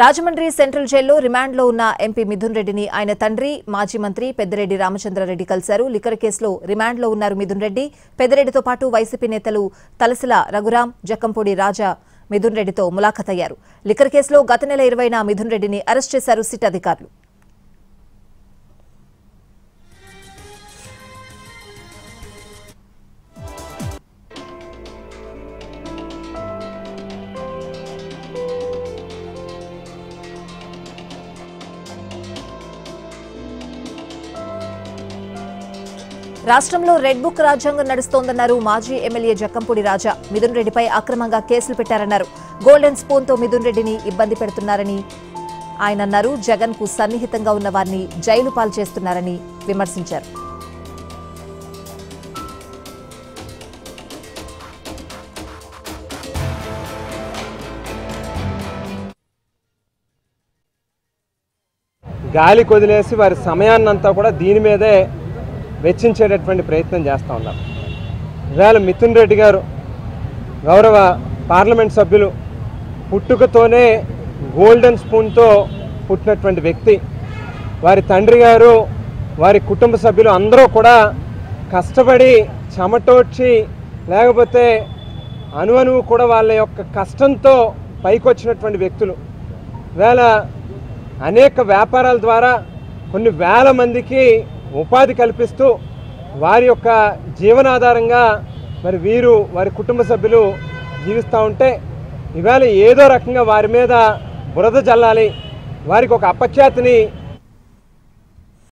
Rajahmundry central జైల్లో రిమాండ్లో ఉన్న MP Mithun రెడ్డిని ఆయన తండ్రి మాజీ మంత్రి పెద్దిరెడ్డి రామచంద్రారెడ్డి కలిశారు. లిక్కర్ కేసులో రిమాండ్లో ఉన్నారు మిథున్ రెడ్డి. పెద్దిరెడ్డితో పాటు వైసీపీ నేతలు తలసిల రఘురాం, జక్కంపూడి రాజా మిథున్ రెడ్డితో ములాఖతయ్యారు. లిక్కర్ కేసులో గత నెల 20న మిథున్ రెడ్డిని అరెస్ట్ చేశారు సిట్ అధికారులు. రాష్ట్రంలో రెడ్ బుక్ రాజ్యాంగం నడుస్తోందన్నారు మాజీ ఎమ్మెల్యే జక్కంపూడి రాజా. మిథున్ రెడ్డిపై అక్రమంగా కేసులు పెట్టారన్నారు. గోల్డెన్ స్పూన్తో మిథున్ రెడ్డిని ఇబ్బంది పెడుతున్నారని ఆయన అన్నారు. జగన్ కు సన్నిహితంగా ఉన్న వారిని జైలు పాలు చేస్తున్నారని విమర్శించారు. గాలి కొదిలేసి వారి సమయాన్నంతా కూడా దీని మీదే వెచ్చించేటటువంటి ప్రయత్నం చేస్తూ ఉన్నారు. ఇవాళ మిథున్ రెడ్డి గారు గౌరవ పార్లమెంట్ సభ్యులు పుట్టుకతోనే గోల్డెన్ స్పూన్తో పుట్టినటువంటి వ్యక్తి. వారి తండ్రి గారు, వారి కుటుంబ సభ్యులు అందరూ కూడా కష్టపడి చెమటోడ్చి లేకపోతే అణువు కూడా వాళ్ళ యొక్క కష్టంతో పైకొచ్చినటువంటి వ్యక్తులు. ఇవాళ అనేక వ్యాపారాల ద్వారా కొన్ని వేల మందికి ఉపాధి కల్పిస్తూ వారి యొక్క జీవనాధారంగా మరి వీరు వారి కుటుంబ సభ్యులు జీవిస్తూ ఉంటే ఇవాళ ఏదో రకంగా వారి మీద బురద జల్లాలి, వారికి ఒక అపఖ్యాతిని